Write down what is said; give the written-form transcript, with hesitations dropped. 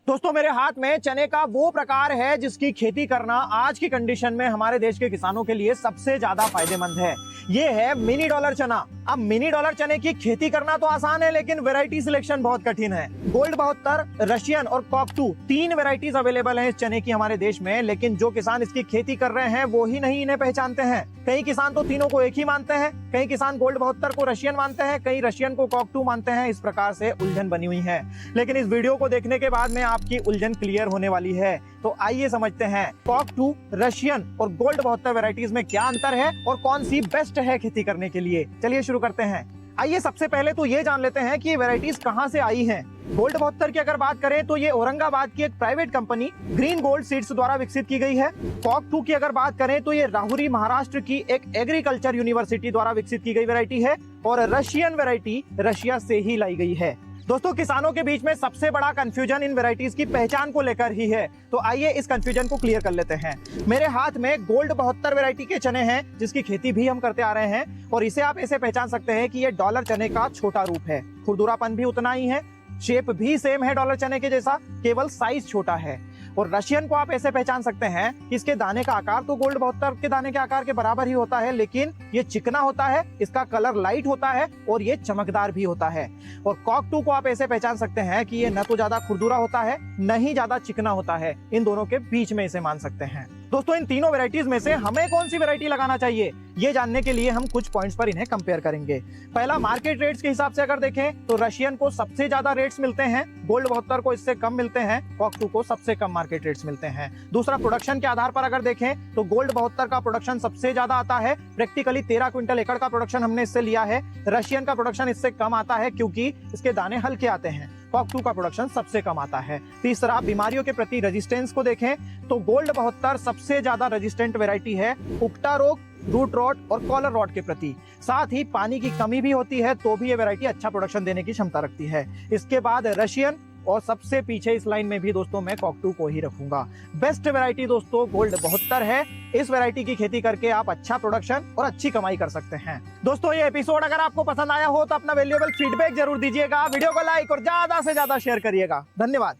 दोस्तों मेरे हाथ में चने का वो प्रकार है जिसकी खेती करना आज की कंडीशन में हमारे देश के किसानों के लिए सबसे ज्यादा फायदेमंद है। ये है मिनी डॉलर चना। अब मिनी डॉलर चने की खेती करना तो आसान है, लेकिन वैरायटी सिलेक्शन बहुत कठिन है। गोल्ड 72, रशियन और कॉकटू 3 वैरायटीज अवेलेबल हैं इस चने की हमारे देश में, लेकिन जो किसान इसकी खेती कर रहे हैं वो ही नहीं इन्हें पहचानते हैं। कई किसान तो तीनों को एक ही मानते हैं, कई किसान गोल्ड 72 को रशियन मानते हैं, कई रशियन को कॉकटू मानते हैं। इस प्रकार से उलझन बनी हुई है, लेकिन इस वीडियो को देखने के बाद में आपकी उलझन क्लियर होने वाली है। तो आइए समझते हैं कॉकटू, रशियन और गोल्ड 72 वैरायटीज में क्या अंतर है और कौन सी बेस्ट है खेती करने के लिए। चलिए शुरू करते हैं। आइए सबसे पहले तो ये जान लेते हैं कि ये वैरायटीज कहां से आई हैं। गोल्ड 72 की अगर बात करें तो ये औरंगाबाद की एक private company green gold seeds द्वारा विकसित की गई है। कॉकटू की अगर बात करें तो ये राहुरी महाराष्ट्र की एक एग्रीकल्चर यूनिवर्सिटी द्वारा विकसित की गई वैरायटी है, और रशियन वैरायटी रशिया से ही लाई गई है। दोस्तों किसानों के बीच में सबसे बड़ा कंफ्यूजन इन वैरायटीज की पहचान को लेकर ही है, तो आइए इस कंफ्यूजन को क्लियर कर लेते हैं। मेरे हाथ में गोल्ड 72 वैरायटी के चने हैं जिसकी खेती भी हम करते आ रहे हैं, और इसे आप ऐसे पहचान सकते हैं कि ये डॉलर चने का छोटा रूप है। खुरदुरापन भी उतना ही है, शेप भी सेम है डॉलर चने के जैसा, केवल साइज छोटा है। और रशियन को आप ऐसे पहचान सकते हैं कि इसके दाने का आकार तो गोल्ड 72 के दाने के आकार के बराबर ही होता है, लेकिन ये चिकना होता है, इसका कलर लाइट होता है और ये चमकदार भी होता है। और कॉकटू को आप ऐसे पहचान सकते हैं कि ये न तो ज्यादा खुरदुरा होता है, न ही ज्यादा चिकना होता है। इन दोनों के बीच में इसे मान सकते हैं। दोस्तों इन तीनों वैरायटीज में से हमें कौन सी वैरायटी लगाना चाहिए, ये जानने के लिए हम कुछ पॉइंट्स पर इन्हें कंपेयर करेंगे। पहला, मार्केट रेट्स के हिसाब से अगर देखें तो रशियन को सबसे ज्यादा रेट्स मिलते हैं, गोल्ड 72 को इससे कम मिलते हैं, कॉकटू को सबसे कम मार्केट रेट्स मिलते हैं। दूसरा, प्रोडक्शन के आधार पर अगर देखें तो गोल्ड 72 का प्रोडक्शन सबसे ज्यादा आता है, प्रैक्टिकली 13 क्विंटल एकड़ का प्रोडक्शन हमने इससे लिया है। रशियन का प्रोडक्शन इससे कम आता है क्योंकि इसके दाने हल्के आते हैं। कॉकटू का प्रोडक्शन सबसे कम आता है। तीसरा, बीमारियों के प्रति रेजिस्टेंस को देखें तो गोल्ड 72 सबसे ज्यादा रेजिस्टेंट वैरायटी है उकटा रोग, रूट रॉट और कॉलर रॉट के प्रति। साथ ही पानी की कमी भी होती है तो भी ये वैरायटी अच्छा प्रोडक्शन देने की क्षमता रखती है। इसके बाद रशियन, और सबसे पीछे इस लाइन में भी दोस्तों मैं कॉकटू को ही रखूंगा। बेस्ट वैरायटी दोस्तों गोल्ड 72 है। इस वैरायटी की खेती करके आप अच्छा प्रोडक्शन और अच्छी कमाई कर सकते हैं। दोस्तों ये एपिसोड अगर आपको पसंद आया हो तो अपना वैल्यूएबल फीडबैक जरूर दीजिएगा, वीडियो को लाइक और ज्यादा से ज्यादा शेयर करिएगा। धन्यवाद।